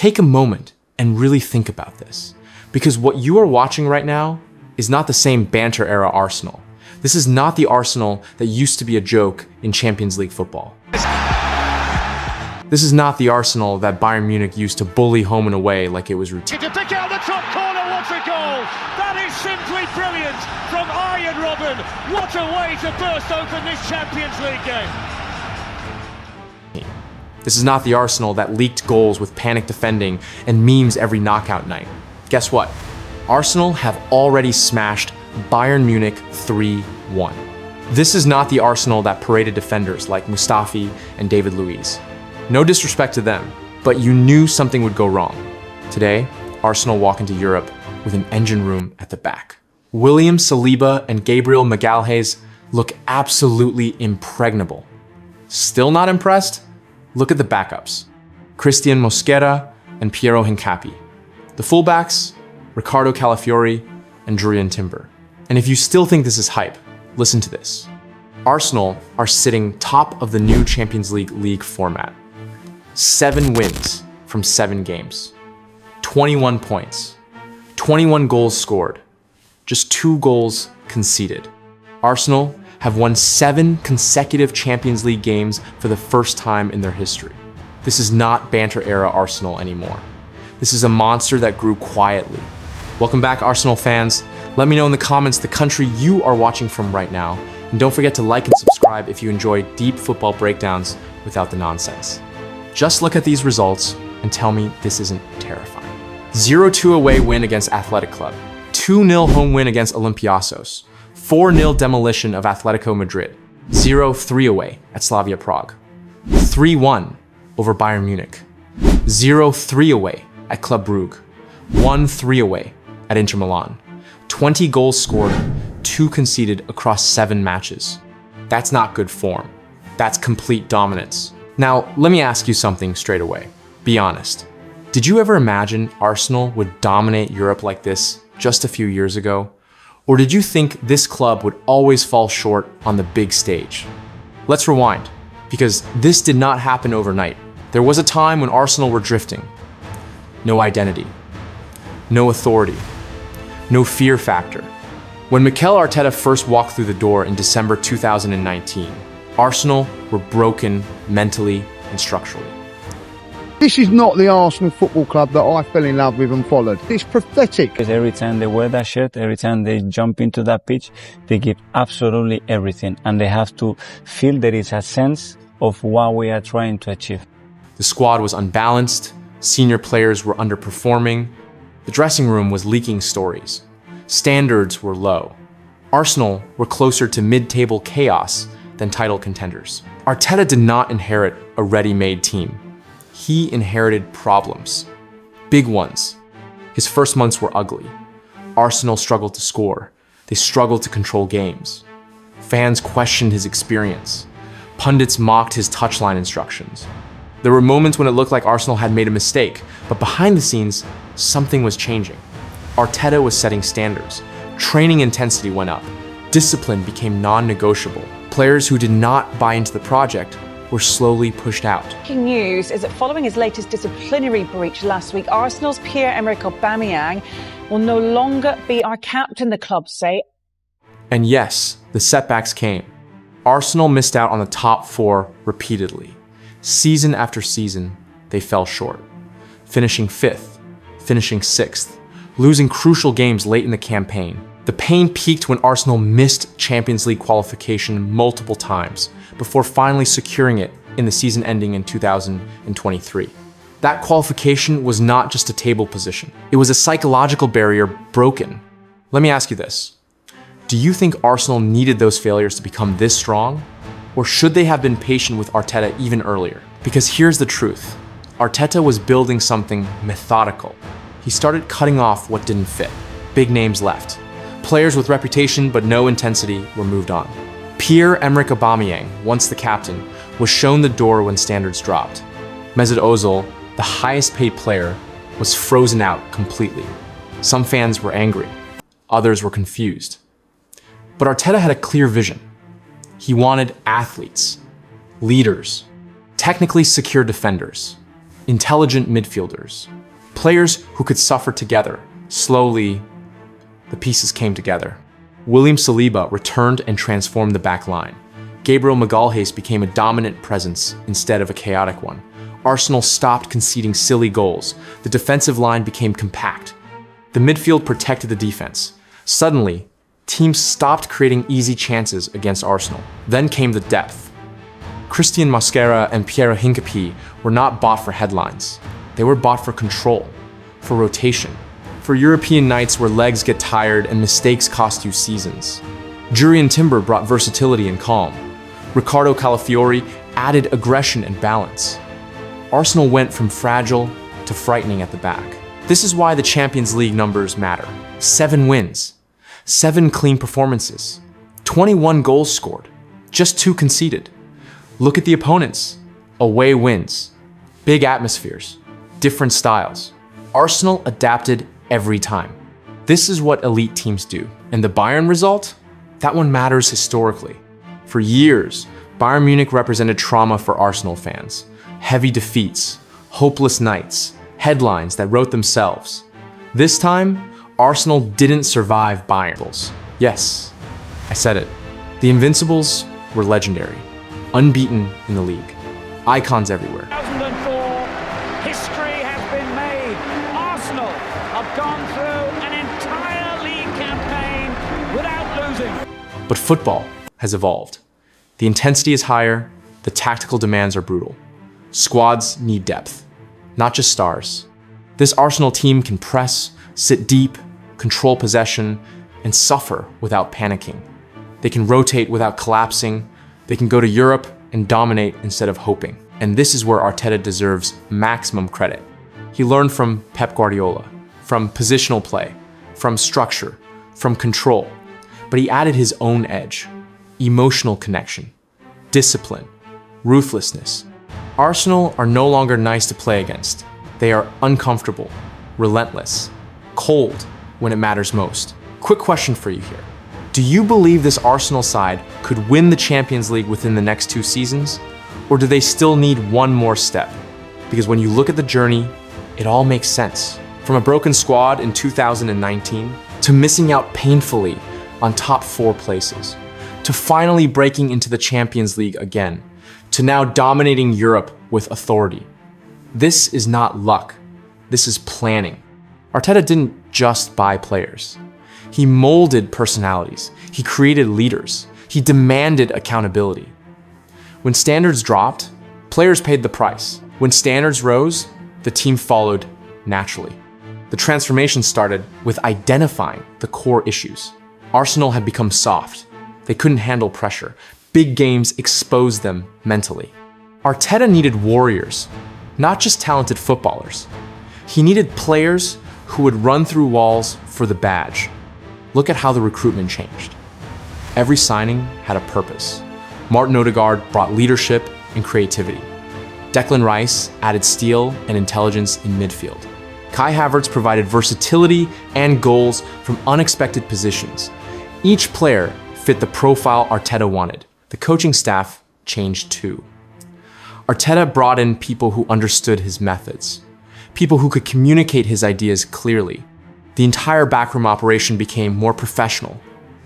Take a moment and really think about this, because what you are watching right now is not the same banter-era Arsenal. This is not the Arsenal that used to be a joke in Champions League football. This is not the Arsenal that Bayern Munich used to bully home and away like it was routine. To pick out the top corner, what a goal! That is simply brilliant from Arjen Robben. What a way to burst open this Champions League game. This is not the Arsenal that leaked goals with panic defending and memes every knockout night. Guess what? Arsenal have already smashed Bayern Munich 3-1. This is not the Arsenal that paraded defenders like Mustafi and David Luiz. No disrespect to them, but you knew something would go wrong. Today, Arsenal walk into Europe with an engine room at the back. William Saliba and Gabriel Magalhaes look absolutely impregnable. Still not impressed? Look at the backups. Christian Mosquera and Piero Hincapié. The fullbacks, Ricardo Calafiori and Jurrien Timber. And if you still think this is hype, listen to this. Arsenal are sitting top of the new Champions League format. 7 wins from 7 games. 21 points. 21 goals scored. Just 2 goals conceded. Arsenal have won 7 consecutive Champions League games for the first time in their history. This is not banter-era Arsenal anymore. This is a monster that grew quietly. Welcome back, Arsenal fans. Let me know in the comments the country you are watching from right now. And don't forget to like and subscribe if you enjoy deep football breakdowns without the nonsense. Just look at these results and tell me this isn't terrifying. 0-2 away win against Athletic Club. 2-0 home win against Olympiacos. 4-0 demolition of Atletico Madrid. 0-3 away at Slavia Prague. 3-1 over Bayern Munich. 0-3 away at Club Brugge. 1-3 away at Inter Milan. 20 goals scored, 2 conceded across 7 matches. That's not good form. That's complete dominance. Now, let me ask you something straight away. Be honest. Did you ever imagine Arsenal would dominate Europe like this just a few years ago? Or did you think this club would always fall short on the big stage? Let's rewind, because this did not happen overnight. There was a time when Arsenal were drifting. No identity. No authority. No fear factor. When Mikel Arteta first walked through the door in December 2019, Arsenal were broken mentally and structurally. This is not the Arsenal Football Club that I fell in love with and followed. It's pathetic. Because every time they wear that shirt, every time they jump into that pitch, they give absolutely everything. And they have to feel there is a sense of what we are trying to achieve. The squad was unbalanced, senior players were underperforming, the dressing room was leaking stories, standards were low. Arsenal were closer to mid-table chaos than title contenders. Arteta did not inherit a ready-made team. He inherited problems. Big ones. His first months were ugly. Arsenal struggled to score. They struggled to control games. Fans questioned his experience. Pundits mocked his touchline instructions. There were moments when it looked like Arsenal had made a mistake, but behind the scenes, something was changing. Arteta was setting standards. Training intensity went up. Discipline became non-negotiable. Players who did not buy into the project were slowly pushed out. Breaking news is that following his latest disciplinary breach last week, Arsenal's Pierre-Emerick Aubameyang will no longer be our captain, the club say. And yes, the setbacks came. Arsenal missed out on the top 4 repeatedly. Season after season, they fell short. Finishing 5th, finishing 6th, losing crucial games late in the campaign. The pain peaked when Arsenal missed Champions League qualification multiple times before finally securing it in the season ending in 2023. That qualification was not just a table position. It was a psychological barrier broken. Let me ask you this. Do you think Arsenal needed those failures to become this strong? Or should they have been patient with Arteta even earlier? Because here's the truth. Arteta was building something methodical. He started cutting off what didn't fit. Big names left. Players with reputation but no intensity were moved on. Pierre-Emerick Aubameyang, once the captain, was shown the door when standards dropped. Mesut Ozil, the highest paid player, was frozen out completely. Some fans were angry. Others were confused. But Arteta had a clear vision. He wanted athletes, leaders, technically secure defenders, intelligent midfielders, players who could suffer together. Slowly, the pieces came together. William Saliba returned and transformed the back line. Gabriel Magalhaes became a dominant presence instead of a chaotic one. Arsenal stopped conceding silly goals. The defensive line became compact. The midfield protected the defense. Suddenly, teams stopped creating easy chances against Arsenal. Then came the depth. Christian Mosquera and Pierre Hincapie were not bought for headlines. They were bought for control, for rotation, for European nights where legs get tired and mistakes cost you seasons. Jurriën Timber brought versatility and calm. Ricardo Calafiori added aggression and balance. Arsenal went from fragile to frightening at the back. This is why the Champions League numbers matter. 7 wins, 7 clean performances, 21 goals scored, just 2 conceded. Look at the opponents. Away wins, big atmospheres, different styles. Arsenal adapted every time. This is what elite teams do. And the Bayern result? That one matters historically. For years, Bayern Munich represented trauma for Arsenal fans. Heavy defeats, hopeless nights, headlines that wrote themselves. This time, Arsenal didn't survive Bayern. Yes, I said it. The Invincibles were legendary, unbeaten in the league, icons everywhere. 2004, history has been made. Arsenal have gone through an entire league campaign without losing. But football has evolved. The intensity is higher, the tactical demands are brutal. Squads need depth, not just stars. This Arsenal team can press, sit deep, control possession, and suffer without panicking. They can rotate without collapsing. They can go to Europe and dominate instead of hoping. And this is where Arteta deserves maximum credit. He learned from Pep Guardiola, from positional play, from structure, from control. But he added his own edge, emotional connection, discipline, ruthlessness. Arsenal are no longer nice to play against. They are uncomfortable, relentless, cold when it matters most. Quick question for you here. Do you believe this Arsenal side could win the Champions League within the next 2 seasons? Or do they still need one more step? Because when you look at the journey, it all makes sense. From a broken squad in 2019, to missing out painfully on top 4 places, to finally breaking into the Champions League again, to now dominating Europe with authority. This is not luck. This is planning. Arteta didn't just buy players. He molded personalities. He created leaders. He demanded accountability. When standards dropped, players paid the price. When standards rose, the team followed naturally. The transformation started with identifying the core issues. Arsenal had become soft. They couldn't handle pressure. Big games exposed them mentally. Arteta needed warriors, not just talented footballers. He needed players who would run through walls for the badge. Look at how the recruitment changed. Every signing had a purpose. Martin Odegaard brought leadership and creativity. Declan Rice added steel and intelligence in midfield. Kai Havertz provided versatility and goals from unexpected positions. Each player fit the profile Arteta wanted. The coaching staff changed too. Arteta brought in people who understood his methods, people who could communicate his ideas clearly. The entire backroom operation became more professional,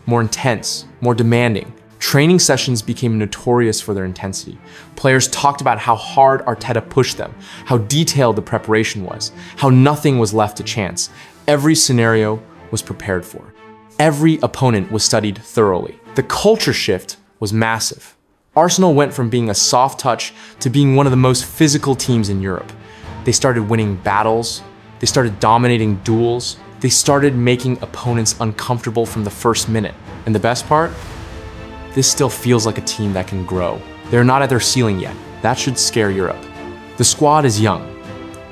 more intense, more demanding. Training sessions became notorious for their intensity. Players talked about how hard Arteta pushed them, how detailed the preparation was, how nothing was left to chance. Every scenario was prepared for. Every opponent was studied thoroughly. The culture shift was massive. Arsenal went from being a soft touch to being one of the most physical teams in Europe. They started winning battles. They started dominating duels. They started making opponents uncomfortable from the first minute. And the best part? This still feels like a team that can grow. They're not at their ceiling yet. That should scare Europe. The squad is young.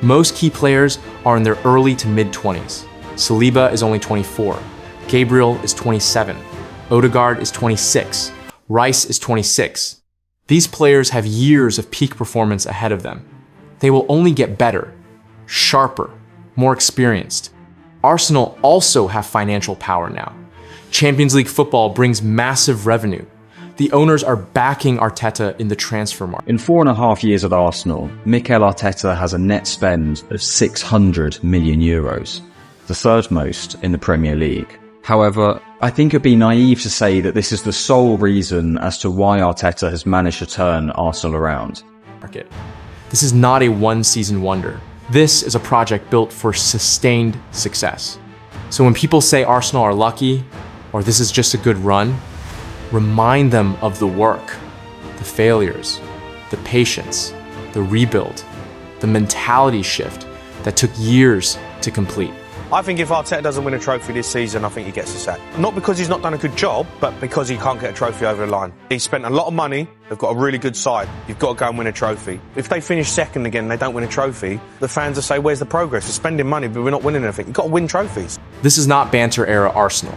Most key players are in their early to mid-20s. Saliba is only 24. Gabriel is 27. Odegaard is 26. Rice is 26. These players have years of peak performance ahead of them. They will only get better, sharper, more experienced. Arsenal also have financial power now. Champions League football brings massive revenue. The owners are backing Arteta in the transfer market. In 4.5 years at Arsenal, Mikel Arteta has a net spend of 600 million euros, the third most in the Premier League. However, I think it'd be naive to say that this is the sole reason as to why Arteta has managed to turn Arsenal around. This is not a one-season wonder. This is a project built for sustained success. So when people say Arsenal are lucky, or this is just a good run, remind them of the work, the failures, the patience, the rebuild, the mentality shift that took years to complete. I think if Arteta doesn't win a trophy this season, I think he gets a sack. Not because he's not done a good job, but because he can't get a trophy over the line. He's spent a lot of money, they've got a really good side, you've got to go and win a trophy. If they finish second again and they don't win a trophy, the fans will say, where's the progress? We're spending money, but we're not winning anything. You've got to win trophies. This is not banter-era Arsenal.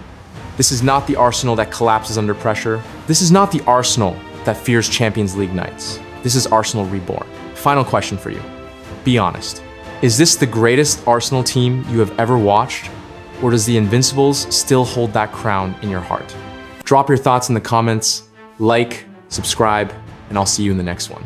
This is not the Arsenal that collapses under pressure. This is not the Arsenal that fears Champions League nights. This is Arsenal reborn. Final question for you. Be honest. Is this the greatest Arsenal team you have ever watched? Or does the Invincibles still hold that crown in your heart? Drop your thoughts in the comments, like, subscribe, and I'll see you in the next one.